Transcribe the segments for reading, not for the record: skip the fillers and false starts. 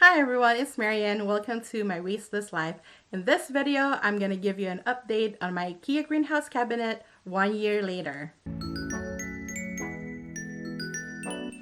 Hi everyone, it's Marianne. Welcome to my Wasteless Life. In this video, I'm going to give you an update on my Ikea greenhouse cabinet 1 year later.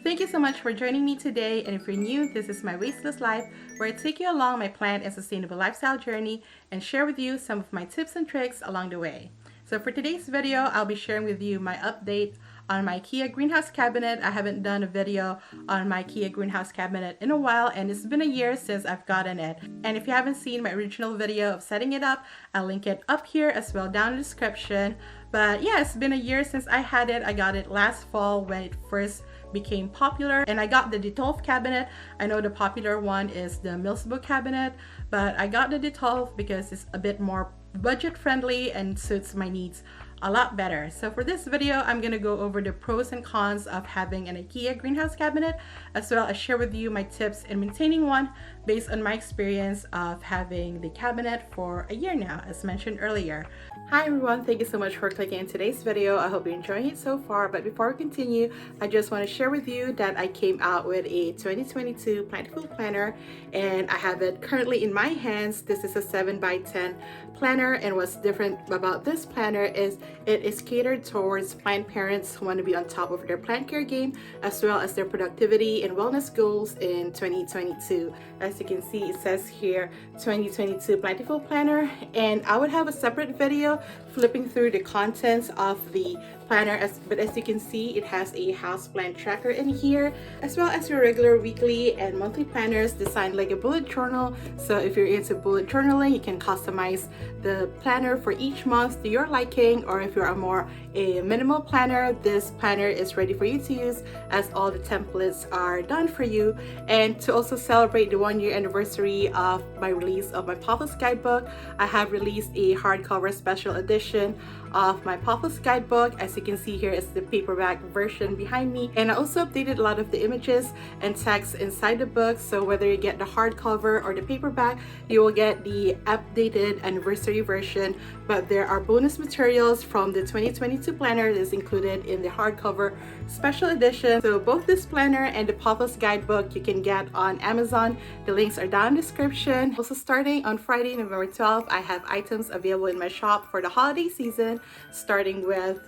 Thank you so much for joining me today, and if you're new, this is my Wasteless Life, where I take you along my plant and sustainable lifestyle journey and share with you some of my tips and tricks along the way. So for today's video, I'll be sharing with you my update on my Ikea greenhouse cabinet. I haven't done a video on my Ikea greenhouse cabinet in a while, and it's been a year since I've gotten it. And if you haven't seen my original video of setting it up, I'll link it up here as well down in the description. But yeah, it's been a year since I had it. I got it last fall when it first became popular, and I got the Detolf cabinet. I know the popular one is the Milsbo cabinet, but I got the Detolf because it's a bit more budget friendly and suits my needs a lot better. So for this video, I'm going to go over the pros and cons of having an Ikea greenhouse cabinet, as well as share with you my tips in maintaining one based on my experience of having the cabinet for a year now, as mentioned earlier. Hi everyone, thank you so much for clicking in today's video. I hope you're enjoying it so far, but before we continue, I just want to share with you that I came out with a 2022 Plantiful planner, and I have it currently in my hands. This is a 7x10 planner, and what's different about this planner is it is catered towards plant parents who want to be on top of their plant care game, as well as their productivity and wellness goals in 2022. As you can see, it says here 2022 Plantiful planner, and I would have a separate video flipping through the contents of the planner, but as you can see, it has a houseplant tracker in here, as well as your regular weekly and monthly planners designed like a bullet journal. So if you're into bullet journaling, you can customize the planner for each month to your liking, or if you're a minimal planner, this planner is ready for you to use, as all the templates are done for you. And to also celebrate the 1 year anniversary of my release of my POTHOS guidebook, I have released a hardcover special edition of my POTHOS guidebook. As you can see here is the paperback version behind me, and I also updated a lot of the images and text inside the book, so whether you get the hardcover or the paperback, you will get the updated anniversary version. But there are bonus materials from the 2022 planner that's included in the hardcover special edition. So both this planner and the POTHOS guidebook you can get on Amazon. The links are down in the description. Also, starting on Friday, November 12th, I have items available in my shop for the holiday season, starting with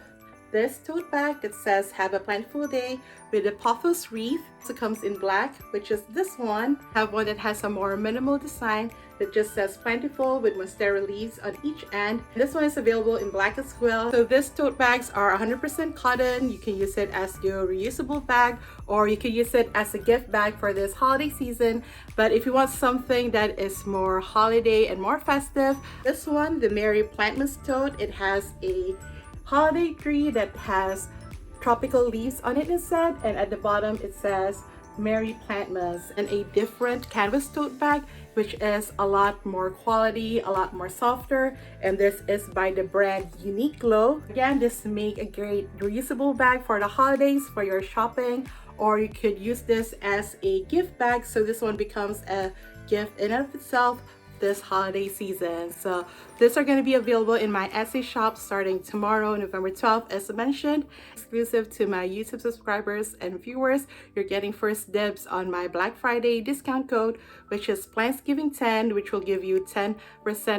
this tote bag that says "Have a Plantiful Day" with a POTHOS wreath. It comes in black, which is this one. I have one that has a more minimal design that just says "Plantiful" with monstera leaves on each end. This one is available in black as well. So these tote bags are 100% cotton. You can use it as your reusable bag, or you can use it as a gift bag for this holiday season. But if you want something that is more holiday and more festive, this one, the Merry Plantmas tote, it has a holiday tree that has tropical leaves on it instead, and at the bottom it says Merry Plantmas. And a different canvas tote bag, which is a lot more quality, a lot more softer, and this is by the brand Uniqlo. Again, this make a great reusable bag for the holidays, for your shopping, or you could use this as a gift bag, so this one becomes a gift in and of itself this holiday season. So these are going to be available in my Etsy shop starting tomorrow, November 12th, as mentioned. Exclusive to my YouTube subscribers and viewers, you're getting first dibs on my Black Friday discount code, which is Plantsgiving10, which will give you 10%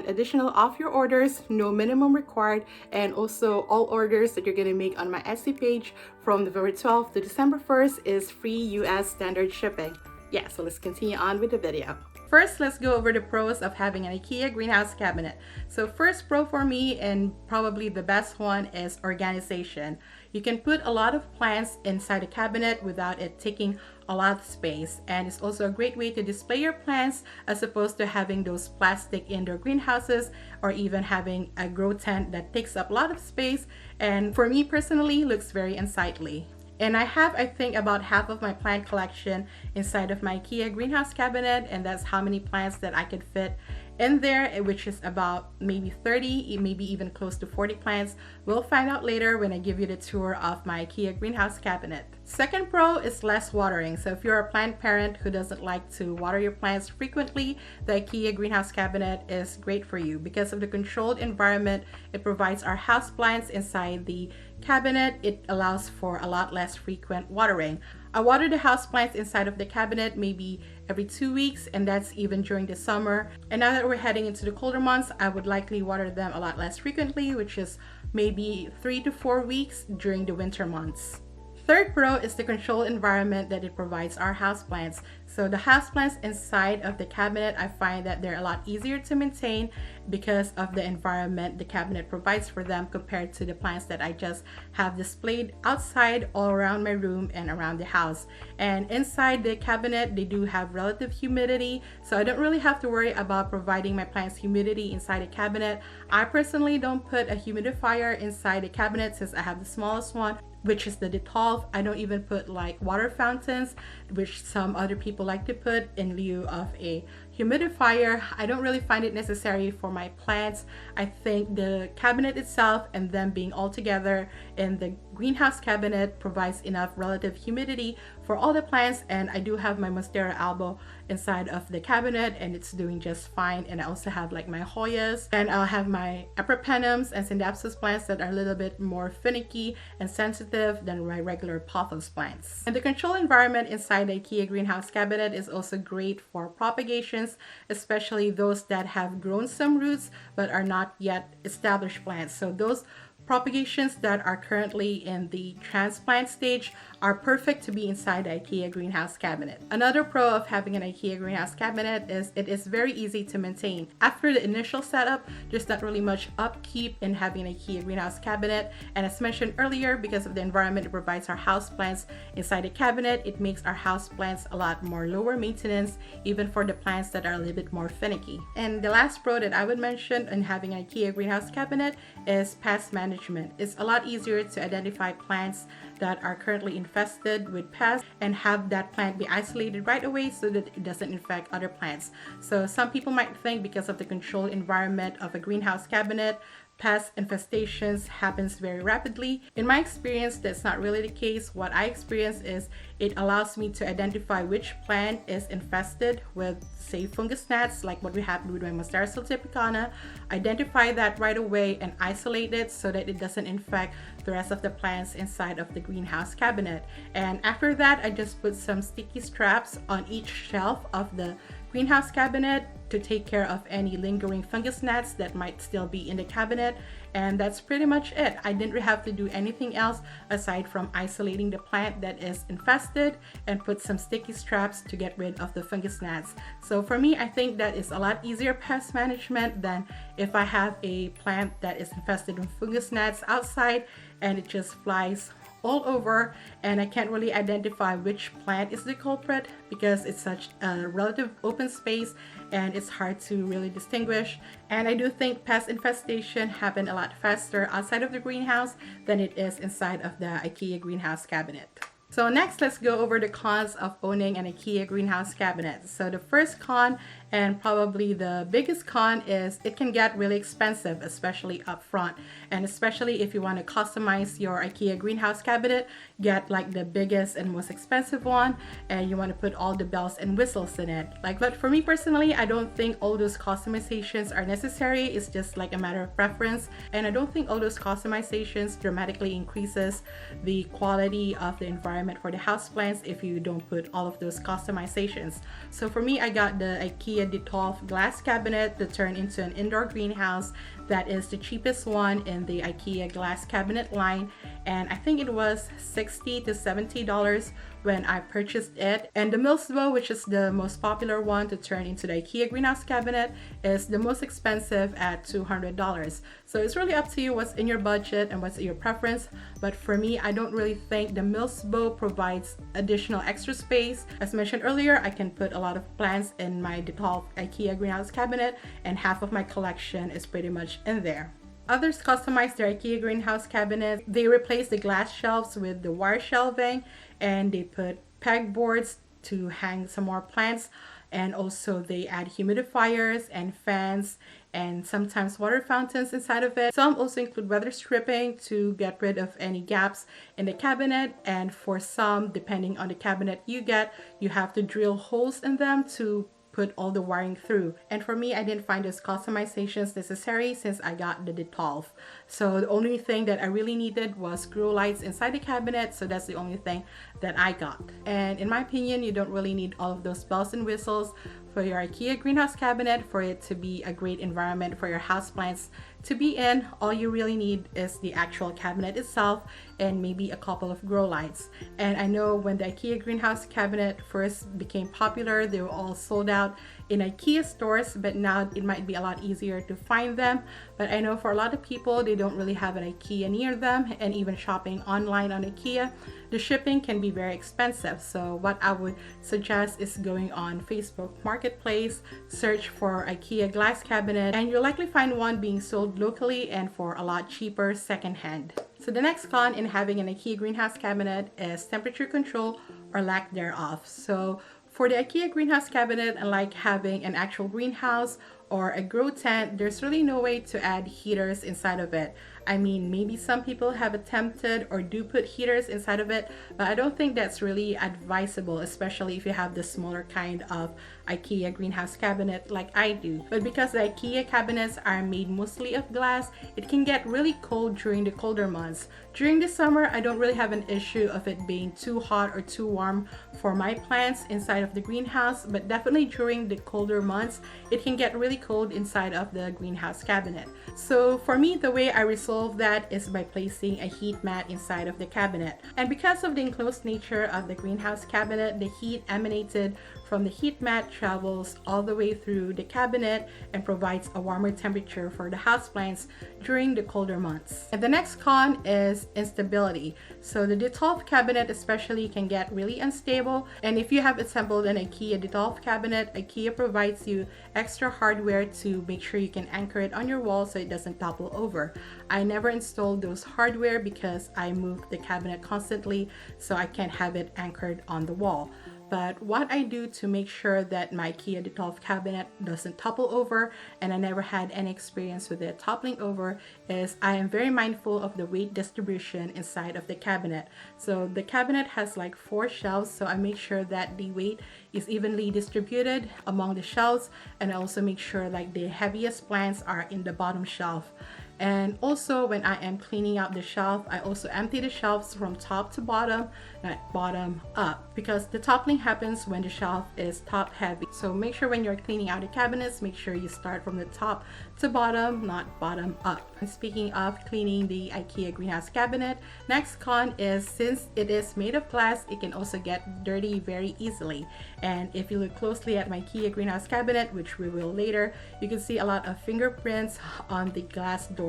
additional off your orders, no minimum required, and also all orders that you're going to make on my Etsy page from November 12th to December 1st is free US standard shipping. Yeah, so let's continue on with the video. First, let's go over the pros of having an Ikea greenhouse cabinet. So first pro for me, and probably the best one, is organization. You can put a lot of plants inside a cabinet without it taking a lot of space, and it's also a great way to display your plants as opposed to having those plastic indoor greenhouses, or even having a grow tent that takes up a lot of space, and for me personally looks very unsightly. And I have, I think, about half of my plant collection inside of my Ikea greenhouse cabinet, and that's how many plants that I could fit in there, which is about maybe 30, maybe even close to 40 plants. We'll find out later when I give you the tour of my Ikea greenhouse cabinet. Second pro is less watering. So if you're a plant parent who doesn't like to water your plants frequently, the Ikea greenhouse cabinet is great for you. Because of the controlled environment it provides our houseplants inside the cabinet, it allows for a lot less frequent watering. I water the houseplants inside of the cabinet maybe every 2 weeks, and that's even during the summer. And now that we're heading into the colder months, I would likely water them a lot less frequently, which is maybe 3 to 4 weeks during the winter months. Third pro is the controlled environment that it provides our houseplants. So the houseplants inside of the cabinet, I find that they're a lot easier to maintain because of the environment the cabinet provides for them compared to the plants that I just have displayed outside all around my room and around the house. And inside the cabinet, they do have relative humidity, so I don't really have to worry about providing my plants humidity inside the cabinet. I personally don't put a humidifier inside the cabinet since I have the smallest one, which is the Detolf. I don't even put like water fountains, which some other people like to put in lieu of a humidifier. I don't really find it necessary for my plants. I think the cabinet itself and them being all together in the greenhouse cabinet provides enough relative humidity for all the plants, and I do have my Monstera albo inside of the cabinet and it's doing just fine. And I also have like my Hoyas, and I'll have my Epipremnums and Synapsis plants that are a little bit more finicky and sensitive than my regular POTHOS plants. And the control environment inside the Ikea greenhouse cabinet is also great for propagations, especially those that have grown some roots but are not yet established plants. So those propagations that are currently in the transplant stage are perfect to be inside the Ikea greenhouse cabinet. Another pro of having an Ikea greenhouse cabinet is it is very easy to maintain. After the initial setup, there's not really much upkeep in having an Ikea greenhouse cabinet, and as mentioned earlier, because of the environment it provides our houseplants inside the cabinet, it makes our houseplants a lot more lower maintenance, even for the plants that are a little bit more finicky. And the last pro that I would mention in having an Ikea greenhouse cabinet is pest management. It's a lot easier to identify plants that are currently infested with pests and have that plant be isolated right away so that it doesn't infect other plants. So some people might think because of the controlled environment of a greenhouse cabinet, pest infestations happens very rapidly. In my experience, that's not really the case. What I experience is it allows me to identify which plant is infested with, say, fungus gnats, like what we have with my Monstera siltepecana, identify that right away and isolate it so that it doesn't infect the rest of the plants inside of the greenhouse cabinet. And after that, I just put some sticky straps on each shelf of the greenhouse cabinet to take care of any lingering fungus gnats that might still be in the cabinet. And that's pretty much it. I didn't have to do anything else aside from isolating the plant that is infested and put some sticky straps to get rid of the fungus gnats. So for me, I think that is a lot easier pest management than if I have a plant that is infested with fungus gnats outside and it just flies all over, and I can't really identify which plant is the culprit because it's such a relative open space and it's hard to really distinguish. And I do think pest infestation happen a lot faster outside of the greenhouse than it is inside of the Ikea greenhouse cabinet. So next, let's go over the cons of owning an Ikea greenhouse cabinet. So the first con, and probably the biggest con, is it can get really expensive, especially up front. And especially if you want to customize your Ikea greenhouse cabinet, get like the biggest and most expensive one, and you want to put all the bells and whistles in it. But for me personally, I don't think all those customizations are necessary. It's just like a matter of preference. And I don't think all those customizations dramatically increases the quality of the environment for the houseplants if you don't put all of those customizations. So for me, I got the Ikea Detolf glass cabinet to turn into an indoor greenhouse. That is the cheapest one in the Ikea glass cabinet line, and I think it was $60 to $70 when I purchased it. And the Milsbo, which is the most popular one to turn into the Ikea greenhouse cabinet, is the most expensive at $200. So it's really up to you what's in your budget and what's your preference. But for me, I don't really think the Milsbo provides additional extra space. As mentioned earlier, I can put a lot of plants in my Detolf Ikea greenhouse cabinet, and half of my collection is pretty much in there. Others customize their Ikea greenhouse cabinet. They replace the glass shelves with the wire shelving, and they put pegboards to hang some more plants, and also they add humidifiers and fans and sometimes water fountains inside of it. Some also include weather stripping to get rid of any gaps in the cabinet, and for some, depending on the cabinet you get, you have to drill holes in them to put all the wiring through. And for me, I didn't find those customizations necessary since I got the Detolf. So the only thing that I really needed was grow lights inside the cabinet, so that's the only thing that I got. And in my opinion, you don't really need all of those bells and whistles for your IKEA greenhouse cabinet for it to be a great environment for your houseplants to be in. All you really need is the actual cabinet itself and maybe a couple of grow lights. And I know when the IKEA greenhouse cabinet first became popular, they were all sold out in IKEA stores, but now it might be a lot easier to find them. But I know for a lot of people, they don't really have an IKEA near them, and even shopping online on IKEA, the shipping can be very expensive. So what I would suggest is going on Facebook Marketplace, search for IKEA glass cabinet, and you'll likely find one being sold locally and for a lot cheaper secondhand. So the next con in having an IKEA greenhouse cabinet is temperature control or lack thereof. So for the IKEA greenhouse cabinet, unlike having an actual greenhouse or a grow tent, there's really no way to add heaters inside of it. I mean, maybe some people have attempted or do put heaters inside of it, but I don't think that's really advisable, especially if you have the smaller kind of IKEA greenhouse cabinet like I do. But because the IKEA cabinets are made mostly of glass, it can get really cold during the colder months. During the summer, I don't really have an issue of it being too hot or too warm for my plants inside of the greenhouse, but definitely during the colder months, it can get really cold inside of the greenhouse cabinet. So for me, the way I resolve that is by placing a heat mat inside of the cabinet. And because of the enclosed nature of the greenhouse cabinet, the heat emanated from the heat mat travels all the way through the cabinet and provides a warmer temperature for the houseplants during the colder months. And the next con is instability. So the Detolf cabinet especially can get really unstable, and if you have assembled an IKEA Detolf cabinet, IKEA provides you extra hardware to make sure you can anchor it on your wall so it doesn't topple over. I never installed those hardware because I moved the cabinet constantly, so I can't have it anchored on the wall. But what I do to make sure that my IKEA Detolf cabinet doesn't topple over, and I never had any experience with it toppling over, is I am very mindful of the weight distribution inside of the cabinet. So the cabinet has like 4 shelves, so I make sure that the weight is evenly distributed among the shelves, and I also make sure like the heaviest plants are in the bottom shelf. And also when I am cleaning out the shelf, I also empty the shelves from top to bottom, not bottom up, because the toppling happens when the shelf is top heavy. So make sure when you're cleaning out the cabinets, make sure you start from the top to bottom, not bottom up. And speaking of cleaning the IKEA greenhouse cabinet, next con is since it is made of glass, it can also get dirty very easily. And if you look closely at my IKEA greenhouse cabinet, which we will later, you can see a lot of fingerprints on the glass door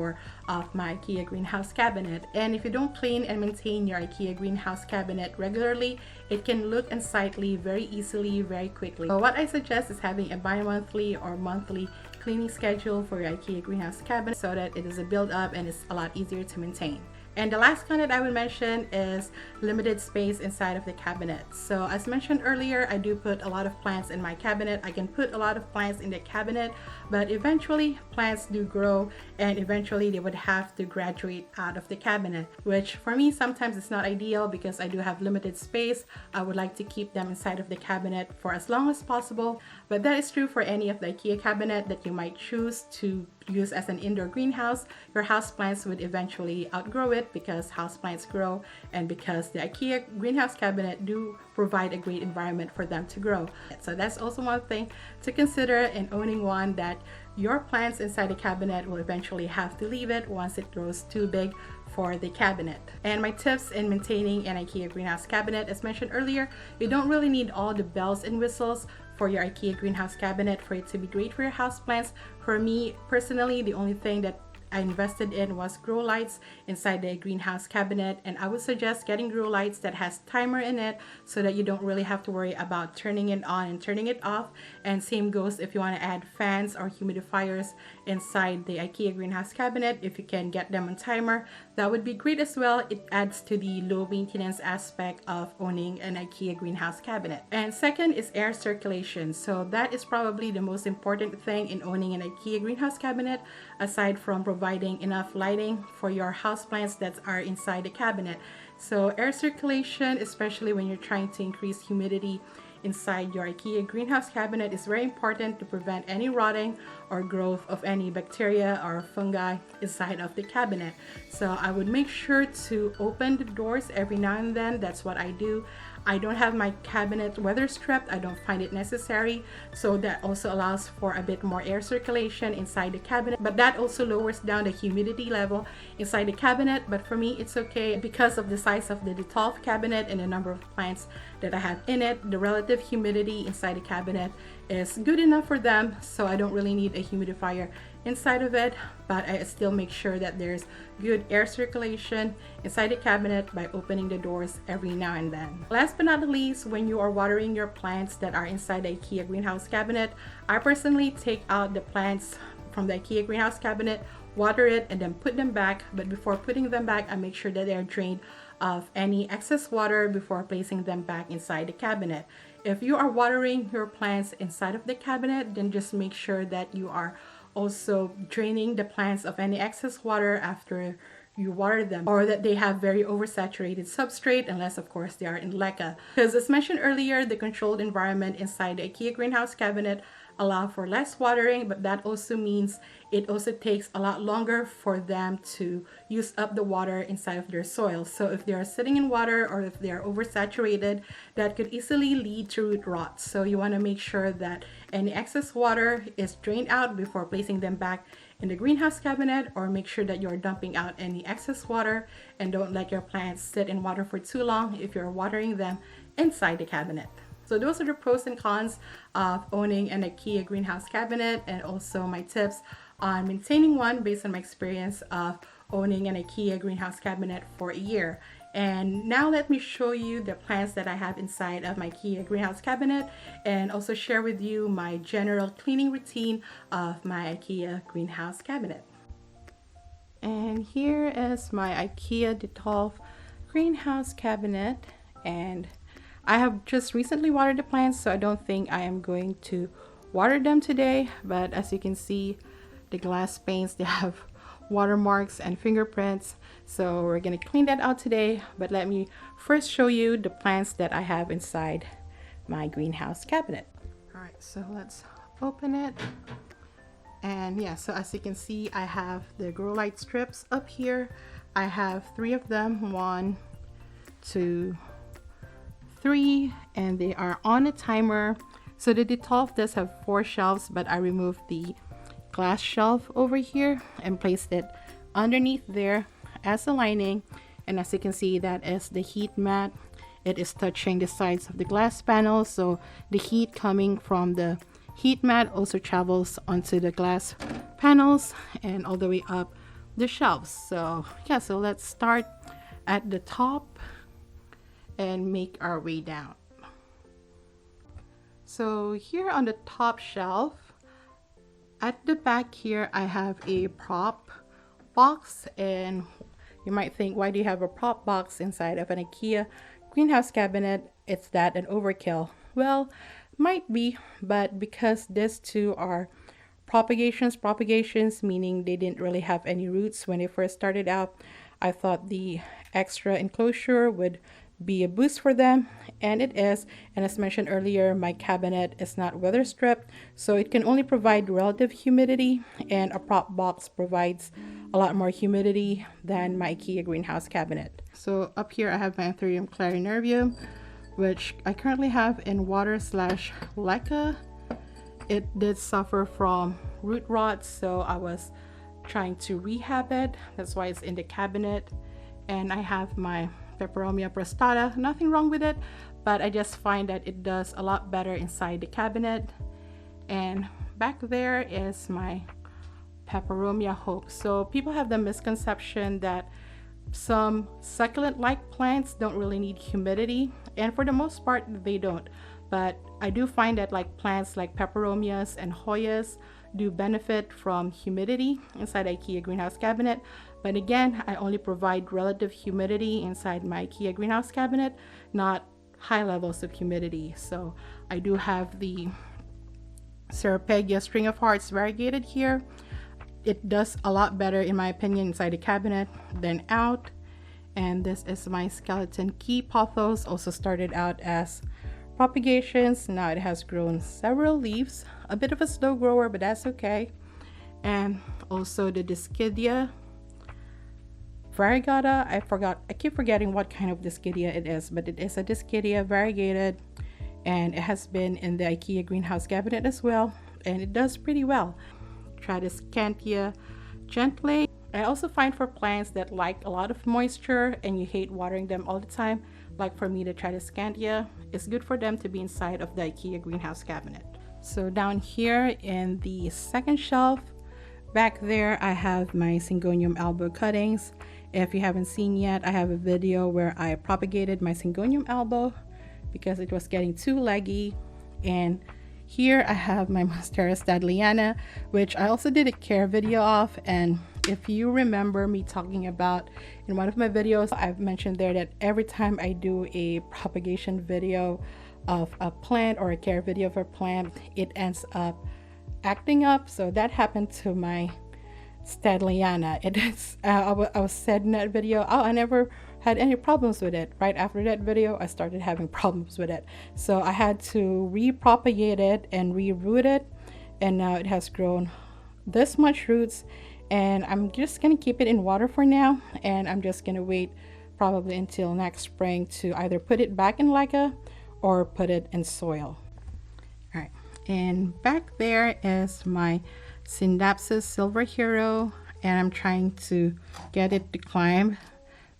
of my IKEA greenhouse cabinet. And if you don't clean and maintain your IKEA greenhouse cabinet regularly, it can look unsightly very easily, very quickly. So what I suggest is having a bi-monthly or monthly cleaning schedule for your IKEA greenhouse cabinet so that it doesn't build up and it's a lot easier to maintain. And the last con that I would mention is limited space inside of the cabinet. So as mentioned earlier, I do put a lot of plants in my cabinet. I can put a lot of plants in the cabinet, but eventually plants do grow and eventually they would have to graduate out of the cabinet, which for me sometimes it's not ideal because I do have limited space. I would like to keep them inside of the cabinet for as long as possible, but that is true for any of the IKEA cabinet that you might choose to use as an indoor greenhouse. Your houseplants would eventually outgrow it because houseplants grow and because the IKEA greenhouse cabinet do provide a great environment for them to grow. So that's also one thing to consider in owning one, that your plants inside the cabinet will eventually have to leave it once it grows too big for the cabinet. And my tips in maintaining an IKEA greenhouse cabinet, as mentioned earlier, you don't really need all the bells and whistles for your IKEA greenhouse cabinet for it to be great for your houseplants. For me personally, the only thing that I invested in was grow lights inside the greenhouse cabinet, and I would suggest getting grow lights that has timer in it so that you don't really have to worry about turning it on and turning it off. And same goes if you want to add fans or humidifiers inside the IKEA greenhouse cabinet. If you can get them on timer, that would be great as well. It adds to the low maintenance aspect of owning an IKEA greenhouse cabinet. And second is air circulation. So that is probably the most important thing in owning an IKEA greenhouse cabinet, aside from providing enough lighting for your houseplants that are inside the cabinet. So air circulation, especially when you're trying to increase humidity inside your Ikea greenhouse cabinet is very important to prevent any rotting or growth of any bacteria or fungi inside of the cabinet. So I would make sure to open the doors every now and then. That's what I do. I don't have my cabinet weather stripped. I don't find it necessary. So that also allows for a bit more air circulation inside the cabinet. But that also lowers down the humidity level inside the cabinet. But for me, it's okay because of the size of the Detolf cabinet and the number of plants that I have in it. The relative humidity inside the cabinet is good enough for them. So I don't really need a humidifier inside of it, but I still make sure that there's good air circulation inside the cabinet by opening the doors every now and then. Last but not least, when you are watering your plants that are inside the Ikea greenhouse cabinet, I personally take out the plants from the Ikea greenhouse cabinet, water it, and then put them back. But before putting them back, I make sure that they are drained of any excess water before placing them back inside the cabinet. If you are watering your plants inside of the cabinet, then just make sure that you are also draining the plants of any excess water after you water them, or that they have very oversaturated substrate, unless of course they are in leca. Because as mentioned earlier, the controlled environment inside the Ikea greenhouse cabinet allow for less watering, but that also means it also takes a lot longer for them to use up the water inside of their soil. So if they are sitting in water or if they are oversaturated, that could easily lead to root rot. So you want to make sure that any excess water is drained out before placing them back in the greenhouse cabinet, or make sure that you're dumping out any excess water, and don't let your plants sit in water for too long if you're watering them inside the cabinet. So those are the pros and cons of owning an Ikea greenhouse cabinet, and also my tips on maintaining one based on my experience of owning an Ikea greenhouse cabinet for a year. And now let me show you the plants that I have inside of my Ikea greenhouse cabinet, and also share with you my general cleaning routine of my Ikea greenhouse cabinet. And here is my Ikea Detolf greenhouse cabinet, and I have just recently watered the plants, so I don't think I am going to water them today. But as you can see, the glass panes, they have watermarks and fingerprints, so we're gonna clean that out today. But let me first show you the plants that I have inside my greenhouse cabinet. All right, so let's open it. And yeah, so as you can see, I have the grow light strips up here. I have 3 of them, 1, 2, 3, and they are on a timer. So the Detolf does have 4 shelves, but I removed the glass shelf over here and placed it underneath there as a lining. And as you can see, that is the heat mat. It is touching the sides of the glass panel, so the heat coming from the heat mat also travels onto the glass panels and all the way up the shelves. So yeah, so let's start at the top and make our way down. So here on the top shelf, at the back here, I have a prop box. And you might think, why do you have a prop box inside of an Ikea greenhouse cabinet? It's that an overkill? Well, might be, but because these 2 are propagations, meaning they didn't really have any roots when they first started out, I thought the extra enclosure would be a boost for them, and it is. And as mentioned earlier, my cabinet is not weather stripped, so it can only provide relative humidity, and a prop box provides a lot more humidity than my Ikea greenhouse cabinet. So up here I have my Anthurium clarinervium, which I currently have in water/leca. It did suffer from root rot, so I was trying to rehab it. That's why it's in the cabinet. And I have my Peperomia prostata. Nothing wrong with it, but I just find that it does a lot better inside the cabinet. And back there is my Peperomia hoax. So people have the misconception that some succulent-like plants don't really need humidity, and for the most part they don't. But I do find that like plants like Peperomias and Hoyas do benefit from humidity inside IKEA greenhouse cabinet. But again, I only provide relative humidity inside my IKEA greenhouse cabinet, not high levels of humidity. So I do have the Ceropegia string of hearts variegated here. It does a lot better in my opinion inside the cabinet than out. And this is my skeleton key POTHOS, also started out as propagations. Now it has grown several leaves. A bit of a slow grower, but that's okay. And also the Dischidia variegata. I keep forgetting what kind of Dischidia it is, but it is a Dischidia variegated, and it has been in the Ikea greenhouse cabinet as well, and it does pretty well. Try the Scantia gently. I also find for plants that like a lot of moisture and you hate watering them all the time, like for me, the Tradescantia, it's good for them to be inside of the Ikea greenhouse cabinet. So down here in the second shelf, back there, I have my Syngonium albo cuttings. If you haven't seen yet, I have a video where I propagated my Syngonium albo because it was getting too leggy. And here I have my Monstera Stadleiana, which I also did a care video of. And if you remember me talking about in one of my videos, I've mentioned there that every time I do a propagation video of a plant or a care video of a plant, it ends up acting up. So that happened to my Stadleiana. It is I was said in that video, oh, I never had any problems with it. Right after that video, I started having problems with it. So I had to repropagate it and reroot it, and now it has grown this much roots. And I'm just gonna keep it in water for now, and I'm just gonna wait probably until next spring to either put it back in leca or put it in soil. All right, and back there is my Syndapsis Silver Hero, and I'm trying to get it to climb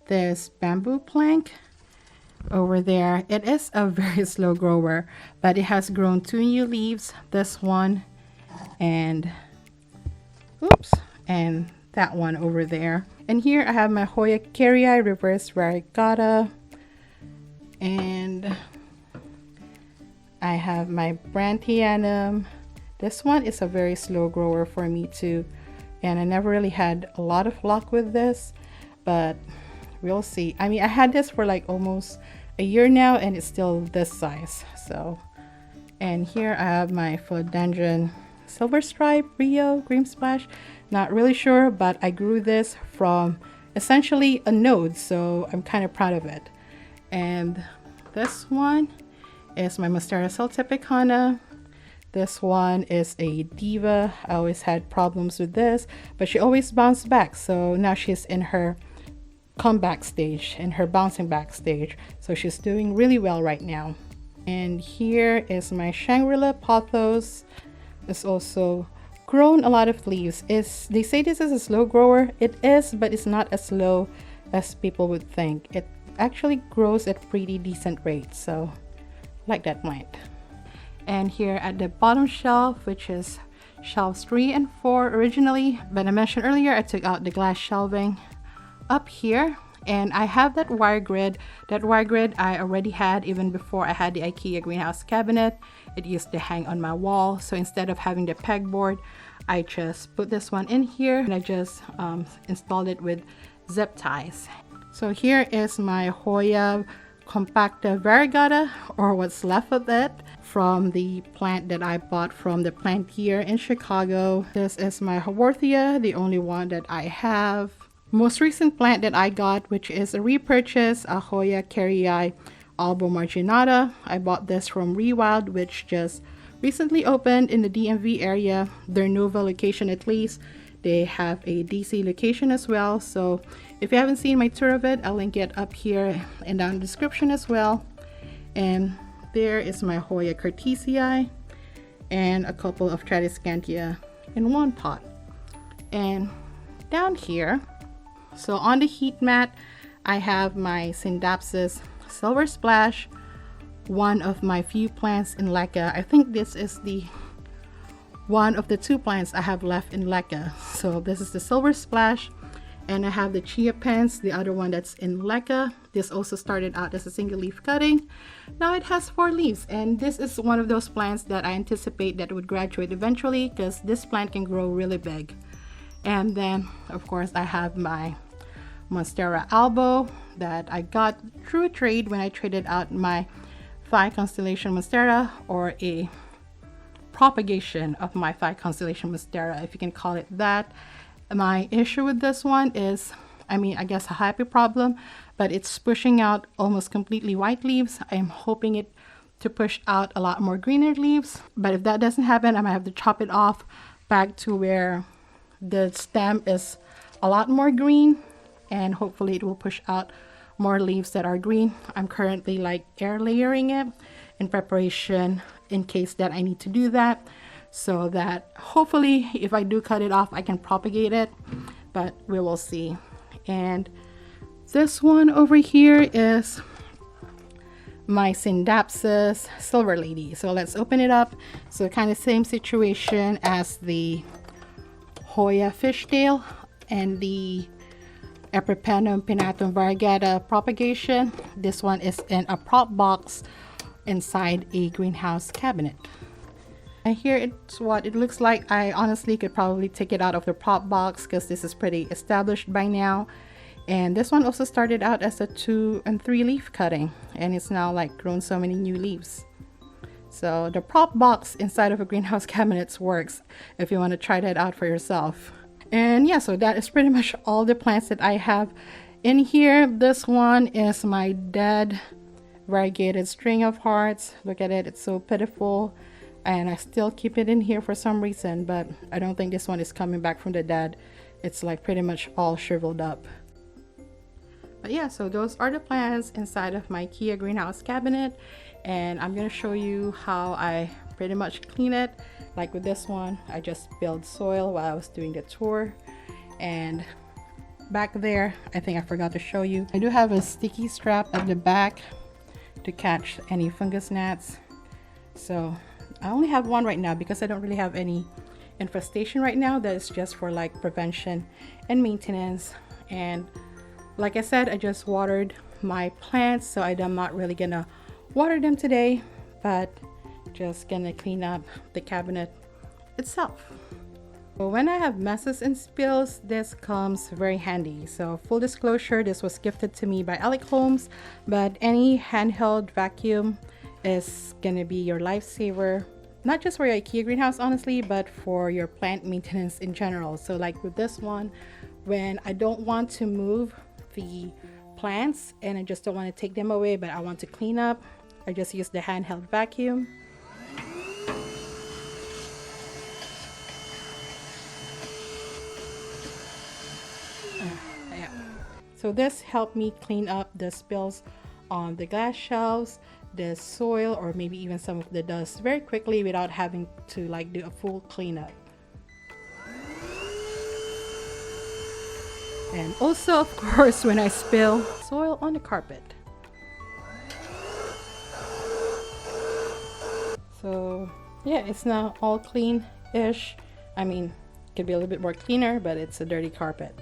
this bamboo plank over there. It is a very slow grower, but it has grown 2 new leaves, this one and oops, and that one over there. And here I have my Hoya Carrii reverse variegata, and I have my Brantianum. This one is a very slow grower for me too, and I never really had a lot of luck with this, but we'll see. I mean, I had this for like almost a year now, and it's still this size. So, and here I have my Philodendron Silver Stripe Rio Green Splash. Not really sure, but I grew this from essentially a node, so I'm kind of proud of it. And this one is my Monstera Celtipicana. This one is a diva. I always had problems with this, but she always bounced back. So now she's in her comeback stage, in her bouncing back stage. So she's doing really well right now. And here is my Shangri-La Pothos. It's also grown a lot of leaves. They say this is a slow grower. It is, but it's not as slow as people would think. It actually grows at pretty decent rates. So I like that plant. And here at the bottom shelf, which is shelves 3 and 4 originally, but I mentioned earlier I took out the glass shelving up here, and I have that wire grid. That wire grid I already had even before I had the Ikea greenhouse cabinet. It used to hang on my wall, so instead of having the pegboard, I just put this one in here, and I just installed it with zip ties. So here is my Hoya compacta variegata, or what's left of it, from the plant that I bought from the Plantier in Chicago. This is my Haworthia, the only one that I have. Most recent plant that I got, which is a repurchase, a Hoya Carrii albo marginata. I bought this from Rewild, which just recently opened in the DMV area, their Nova location at least. They have a DC location as well, so if you haven't seen my tour of it, I'll link it up here and down in the description as well. And there is my Hoya Cartesii and a couple of Tradescantia in one pot. And down here, so on the heat mat, I have my Syndapsis Silver Splash, one of my few plants in leca. I think this is the one of the 2 plants I have left in leca. So this is the Silver Splash, and I have the Chia Pens, the other one that's in leca. This also started out as a single leaf cutting. Now it has 4 leaves, and this is one of those plants that I anticipate that would graduate eventually, because this plant can grow really big. And then of course I have my Monstera albo that I got through a trade when I traded out my Phi Constellation Monstera, or a propagation of my Phi Constellation Monstera, if you can call it that. My issue with this one is, I mean, I guess a happy problem, but it's pushing out almost completely white leaves. I'm hoping it to push out a lot more greener leaves. But if that doesn't happen, I might have to chop it off back to where the stem is a lot more green, and hopefully it will push out more leaves that are green. I'm currently like air layering it in preparation in case that I need to do that, so that hopefully if I do cut it off I can propagate it, but we will see. And this one over here is my Syndapsis Silver Lady. So let's open it up. So kind of same situation as the Hoya fishtail and the Epipremnum pinnatum variegata propagation. This one is in a prop box inside a greenhouse cabinet. And here it's what it looks like. I honestly could probably take it out of the prop box because this is pretty established by now. And this one also started out as a 2 and 3 leaf cutting, and it's now like grown so many new leaves. So the prop box inside of a greenhouse cabinet works if you want to try that out for yourself. And yeah, so that is pretty much all the plants that I have in here. This one is my dead variegated string of hearts. Look at it, it's so pitiful. And I still keep it in here for some reason, but I don't think this one is coming back from the dead. It's like pretty much all shriveled up. But yeah, so those are the plants inside of my Ikea greenhouse cabinet, and I'm gonna show you how I pretty much clean it. Like with this one, I just spilled soil while I was doing the tour, and back there, I think I forgot to show you, I do have a sticky strap at the back to catch any fungus gnats. So I only have one right now because I don't really have any infestation right now. That is just for like prevention and maintenance. And like I said, I just watered my plants, so I'm not really gonna water them today, but just gonna clean up the cabinet itself. So when I have messes and spills, this comes very handy. So full disclosure, this was gifted to me by Alec Holmes, but any handheld vacuum is gonna be your lifesaver, not just for your Ikea greenhouse honestly, but for your plant maintenance in general. So like with this one, when I don't want to move the plants and I just don't want to take them away, but I want to clean up, I just use the handheld vacuum. Yeah. So this helped me clean up the spills on the glass shelves, the soil, or maybe even some of the dust very quickly without having to like do a full cleanup. And also, of course, when I spill soil on the carpet. So yeah, it's now all clean-ish. I mean, it could be a little bit more cleaner, but it's a dirty carpet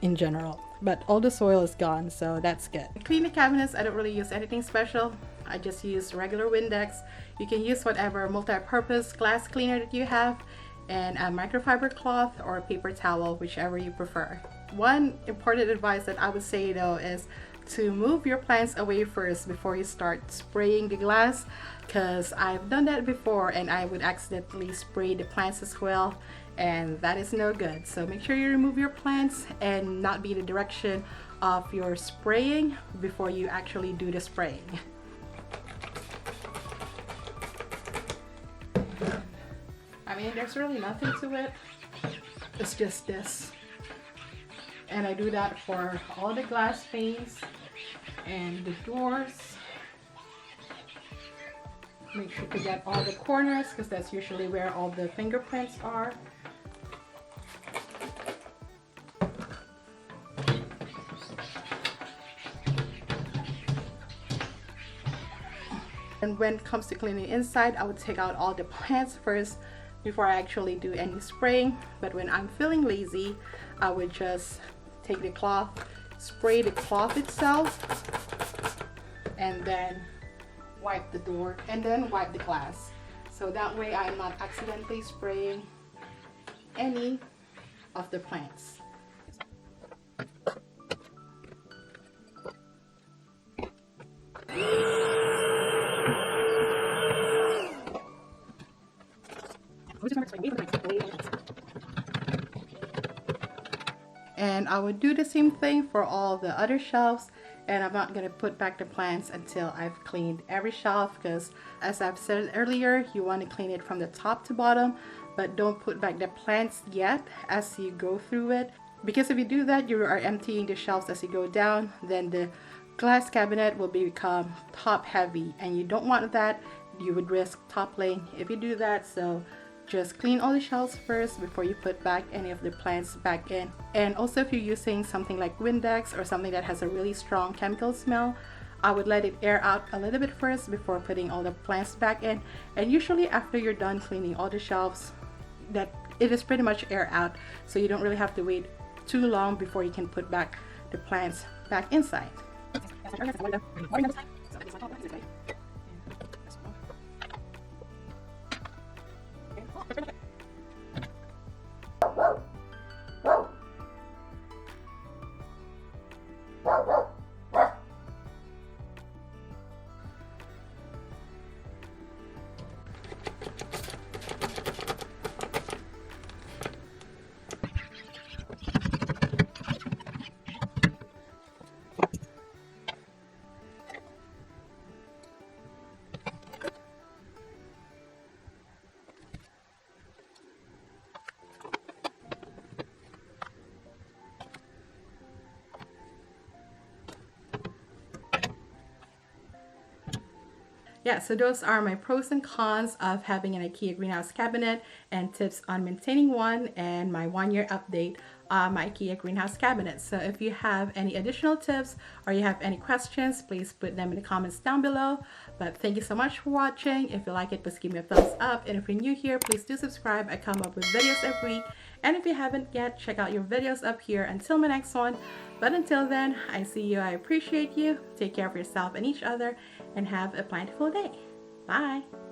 in general. But all the soil is gone, so that's good. To clean the cabinets, I don't really use anything special. I just use regular Windex. You can use whatever multi-purpose glass cleaner that you have, and a microfiber cloth or a paper towel, whichever you prefer. One important advice that I would say though is to move your plants away first before you start spraying the glass, because I've done that before and I would accidentally spray the plants as well, and that is no good. So make sure you remove your plants and not be in the direction of your spraying before you actually do the spraying. I mean, there's really nothing to it. It's just this. And I do that for all the glass panes and the doors. Make sure to get all the corners because that's usually where all the fingerprints are. And when it comes to cleaning inside, I would take out all the plants first before I actually do any spraying. But when I'm feeling lazy, I would just take the cloth, spray the cloth itself, and then wipe the door and then wipe the glass. So that way I'm not accidentally spraying any of the plants. And I would do the same thing for all the other shelves and I'm not going to put back the plants until I've cleaned every shelf, because as I've said earlier, you want to clean it from the top to bottom, but don't put back the plants yet as you go through it, because if you do that, you are emptying the shelves as you go down, then the glass cabinet will become top heavy, and you don't want that. You would risk toppling if you do that. So just clean all the shelves first before you put back any of the plants back in. And also, if you're using something like Windex or something that has a really strong chemical smell, I would let it air out a little bit first before putting all the plants back in. And usually after you're done cleaning all the shelves, that it is pretty much air out, so you don't really have to wait too long before you can put back the plants back inside. Yeah, so those are my pros and cons of having an IKEA greenhouse cabinet, and tips on maintaining one, and my 1-year update on my IKEA greenhouse cabinet. So if you have any additional tips or you have any questions, please put them in the comments down below. But thank you so much for watching. If you like it, please give me a thumbs up. And if you're new here, please do subscribe. I come up with videos every week. And if you haven't yet, check out your videos up here until my next one. But until then, I see you, I appreciate you. Take care of yourself and each other, and have a plentiful day. Bye.